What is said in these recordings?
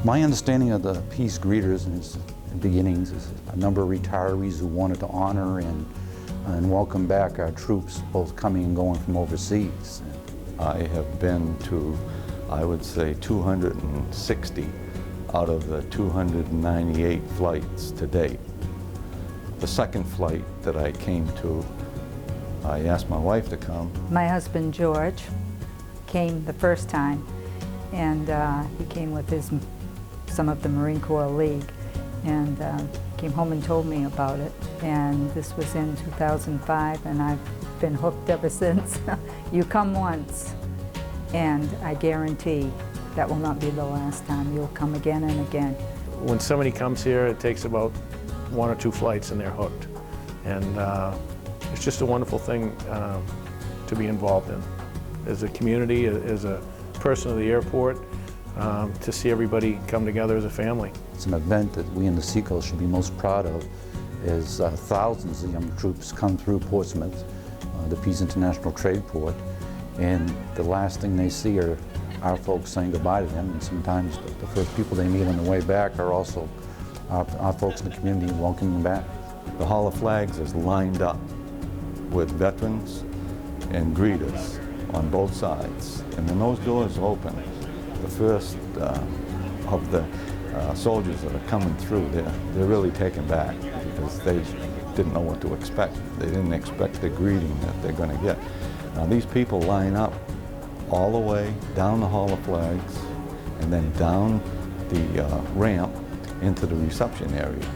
My understanding of the Pease Greeters in its beginnings is a number of retirees who wanted to honor and welcome back our troops, both coming and going from overseas. I have been to, I would say, 260 out of the 298 flights to date. The second flight that I came to, I asked my wife to come. My husband George came the first time, and he came with some of the Marine Corps League, and came home and told me about it. And this was in 2005, and I've been hooked ever since. You come once, and I guarantee that will not be the last time. You'll come again and again. When somebody comes here, it takes about 1 or 2 flights and they're hooked. And it's just a wonderful thing to be involved in. As a community, as a person of the airport, to see everybody come together as a family. It's an event that we in the Seacoast should be most proud of, as thousands of young troops come through Portsmouth, the Pease International Trade Port, and the last thing they see are our folks saying goodbye to them, and sometimes the first people they meet on the way back are also our folks in the community welcoming them back. The Hall of Flags is lined up with veterans and greeters on both sides. And when those doors open, the first of the soldiers that are coming through, they're really taken back because they didn't know what to expect. They didn't expect the greeting that they're going to get. Now these people line up all the way down the Hall of Flags and then down the ramp into the reception area.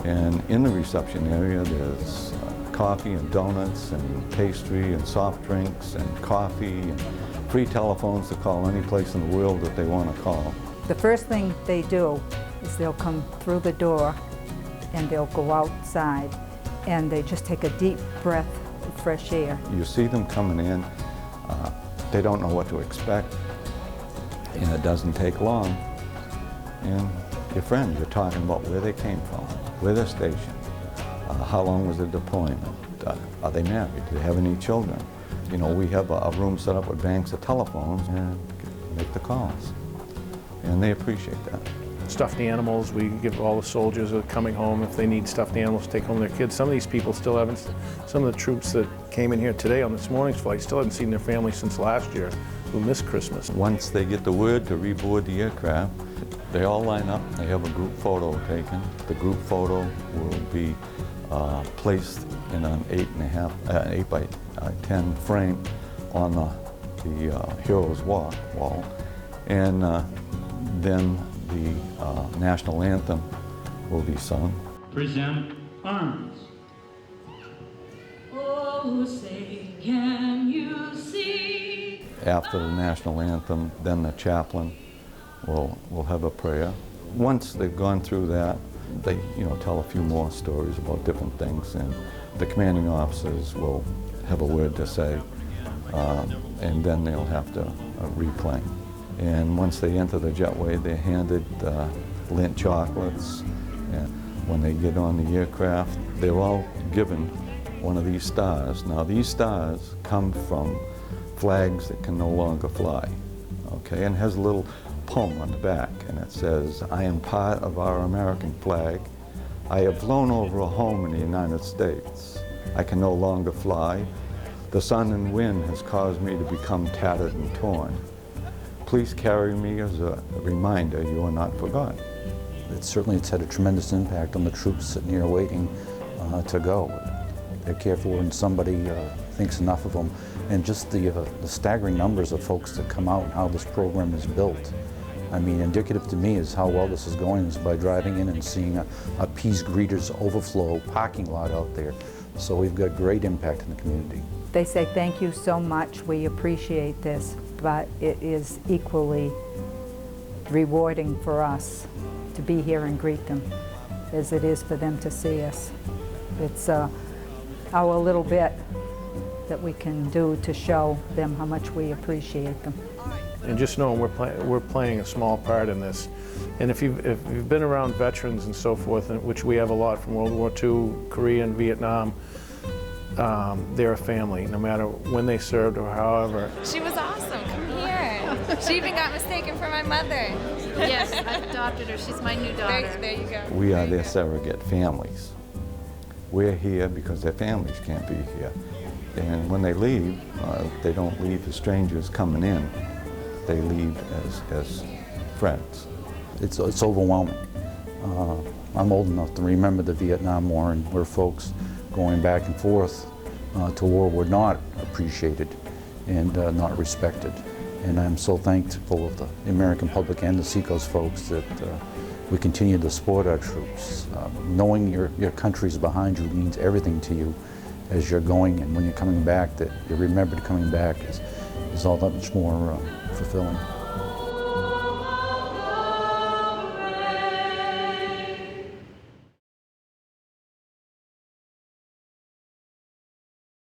And in the reception area there's coffee and donuts and pastry and soft drinks and coffee and free telephones to call any place in the world that they want to call. The first thing they do is they'll come through the door and they'll go outside and they just take a deep breath of fresh air. You see them coming in, they don't know what to expect, and it doesn't take long, and your friends, you're talking about where they came from, where they're stationed, how long was their deployment, are they married, do they have any children? You know, we have a room set up with banks of telephones and make the calls, and they appreciate that. Stuffed animals, we give all the soldiers who are coming home, if they need stuffed animals, take home their kids. Some of these people still haven't, some of the troops that came in here today on this morning's flight still haven't seen their family since last year, who missed Christmas. Once they get the word to reboard the aircraft, they all line up, they have a group photo taken. The group photo will be placed in an 8 by 10 frame on the Heroes Walk wall, and then the national anthem will be sung. Present arms. Oh, say, can you see? After the national anthem, then the chaplain will have a prayer. Once they've gone through that, they tell a few more stories about different things, and the commanding officers will have a word to say, and then they'll have to replane. And once they enter the jetway, they're handed Lindt chocolates, and when they get on the aircraft, they're all given one of these stars. Now these stars come from flags that can no longer fly, okay, and has a little poem on the back, and it says, "I am part of our American flag. I have flown over a home in the United States. I can no longer fly. The sun and wind has caused me to become tattered and torn. Please carry me as a reminder you are not forgotten." It's had a tremendous impact on the troops sitting here waiting to go. They're careful when somebody thinks enough of them, and just the staggering numbers of folks that come out and how this program is built. I mean, indicative to me is how well this is going is by driving in and seeing a Pease Greeters overflow parking lot out there. So we've got great impact in the community. They say thank you so much, we appreciate this, but it is equally rewarding for us to be here and greet them as it is for them to see us. It's our little bit that we can do to show them how much we appreciate them. And just know we're playing a small part in this. And if you've been around veterans and so forth, which we have a lot from World War II, Korea and Vietnam, they're a family, no matter when they served or however. She was awesome. Come here. She even got mistaken for my mother. Yes, I've adopted her. She's my new daughter. There you go. We are their surrogate families. We're here because their families can't be here. And when they leave, they don't leave as strangers coming in. They leave as friends. It's overwhelming. I'm old enough to remember the Vietnam War, and where folks going back and forth to war were not appreciated and not respected. And I'm so thankful of the American public and the Seacoast folks that we continue to support our troops. Knowing your country's behind you means everything to you as you're going, and when you're coming back, that you're remembered coming back is all that much more fulfilling.